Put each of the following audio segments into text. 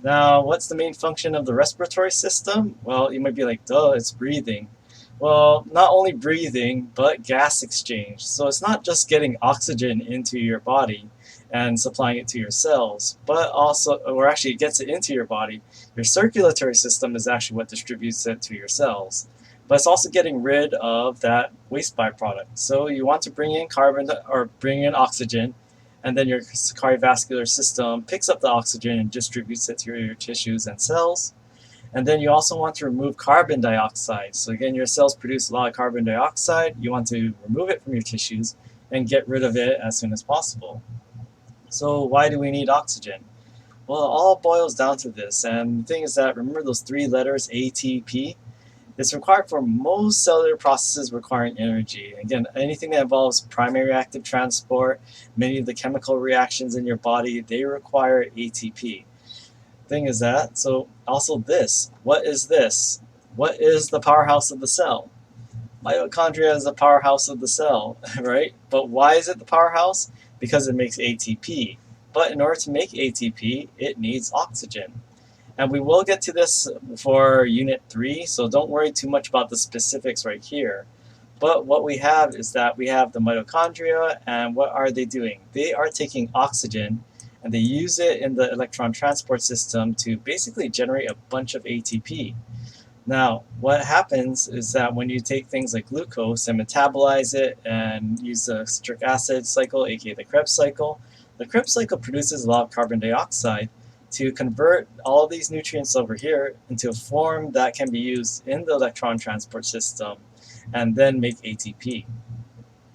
Now, what's the main function of the respiratory system? Well, you might be like, duh, it's breathing. Well, not only breathing, but gas exchange. So it's not just getting oxygen into your body and supplying it to your cells, but also, or actually it gets it into your body. Your circulatory system is actually what distributes it to your cells. But it's also getting rid of that waste byproduct. So you want to bring in carbon or bring in oxygen, and then your cardiovascular system picks up the oxygen and distributes it to your tissues and cells. And then you also want to remove carbon dioxide. So again, your cells produce a lot of carbon dioxide. You want to remove it from your tissues and get rid of it as soon as possible. So why do we need oxygen? Well, it all boils down to this. And the thing is that, remember those three letters, ATP? It's required for most cellular processes requiring energy. Again, anything that involves primary active transport, many of the chemical reactions in your body, they require ATP. Thing is that, so also this, what is this? What is the powerhouse of the cell? Mitochondria is the powerhouse of the cell, right? But why is it the powerhouse? Because it makes ATP. But in order to make ATP, it needs oxygen. And we will get to this for Unit 3, so don't worry too much about the specifics right here. But what we have is that we have the mitochondria, and what are they doing? They are taking oxygen, and they use it in the electron transport system to basically generate a bunch of ATP. Now, what happens is that when you take things like glucose and metabolize it and use the citric acid cycle, aka the Krebs cycle produces a lot of carbon dioxide to convert all these nutrients over here into a form that can be used in the electron transport system and then make ATP.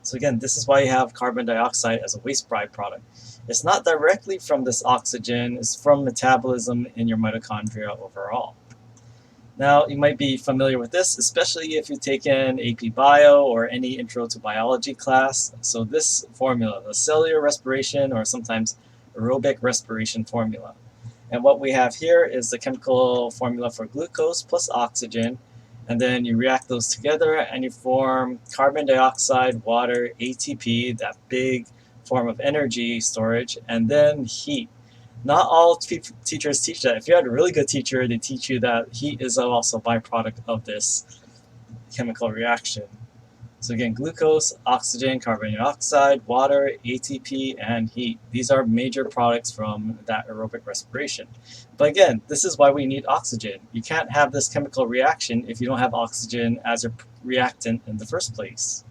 So again, this is why you have carbon dioxide as a waste byproduct. It's not directly from this oxygen, it's from metabolism in your mitochondria overall. Now, you might be familiar with this, especially if you've taken AP Bio or any Intro to Biology class. So this formula, the cellular respiration or sometimes aerobic respiration formula. And what we have here is the chemical formula for glucose plus oxygen. And then you react those together and you form carbon dioxide, water, ATP, that big form of energy storage, and then heat. Not all teachers teach that. If you had a really good teacher, they teach you that heat is also a byproduct of this chemical reaction. So again, glucose, oxygen, carbon dioxide, water, ATP, and heat. These are major products from that aerobic respiration. But again, this is why we need oxygen. You can't have this chemical reaction if you don't have oxygen as a reactant in the first place.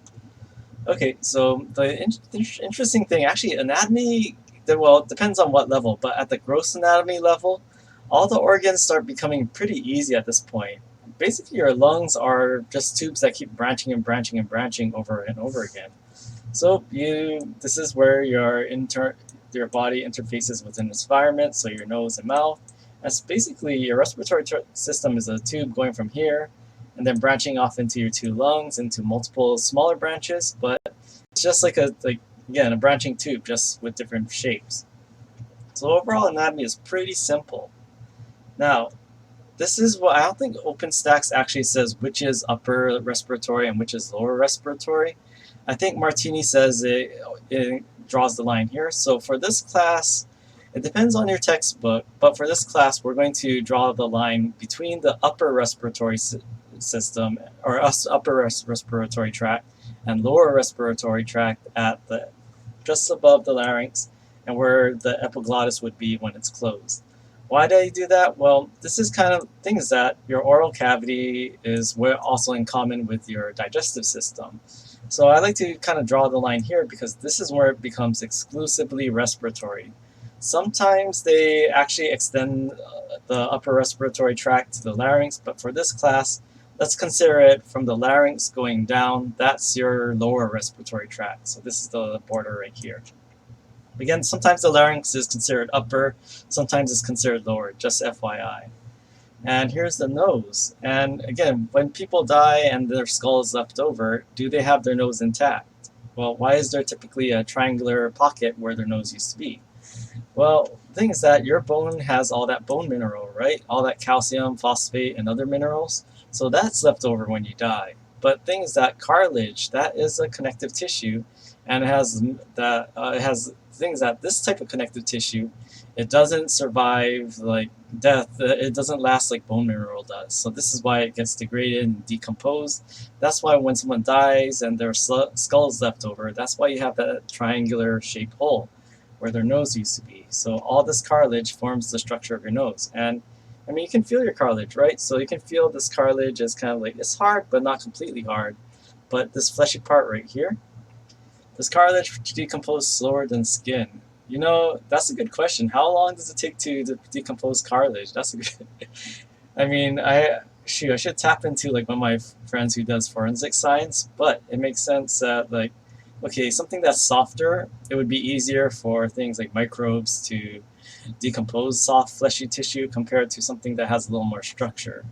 Okay, so the interesting thing, actually, anatomy, well, it depends on what level, but at the gross anatomy level, all the organs start becoming pretty easy at this point. Basically, your lungs are just tubes that keep branching and branching and branching over and over again. So this is where your body interfaces with an environment, so your nose and mouth. That's basically your respiratory system is a tube going from here and then branching off into your two lungs into multiple smaller branches, but it's just like again, a branching tube just with different shapes. So overall anatomy is pretty simple. Now, this is what I don't think OpenStax actually says which is upper respiratory and which is lower respiratory. I think Martini says it draws the line here. So for this class, it depends on your textbook, but for this class, we're going to draw the line between the upper respiratory system or upper respiratory tract and lower respiratory tract at the just above the larynx and where the epiglottis would be when it's closed. Why did I do that? Well, this is kind of things that your oral cavity is also in common with your digestive system. So I like to kind of draw the line here because this is where it becomes exclusively respiratory. Sometimes they actually extend the upper respiratory tract to the larynx, but for this class, let's consider it from the larynx going down. That's your lower respiratory tract. So this is the border right here. Again, sometimes the larynx is considered upper, sometimes it's considered lower, just FYI. And here's the nose. And again, when people die and their skull is left over, do they have their nose intact? Well, why is there typically a triangular pocket where their nose used to be? Well, the thing is that your bone has all that bone mineral, right? All that calcium, phosphate, and other minerals. So that's left over when you die. But thing is that cartilage, that is a connective tissue, and it has things that this type of connective tissue It doesn't survive like death. It doesn't last like bone mineral does. So this is why it gets degraded and decomposed. That's why when someone dies and their skull is left over, that's why you have that triangular shaped hole where their nose used to be. So all this cartilage forms the structure of your nose. And I mean, you can feel your cartilage, right? So you can feel this cartilage is kind of like, it's hard, but not completely hard. But this fleshy part right here, does cartilage decompose slower than skin? You know, that's a good question. How long does it take to decompose cartilage? That's a good. I mean, I should tap into like one of my friends who does forensic science, but it makes sense that like, okay, something that's softer, it would be easier for things like microbes to decompose soft fleshy tissue compared to something that has a little more structure.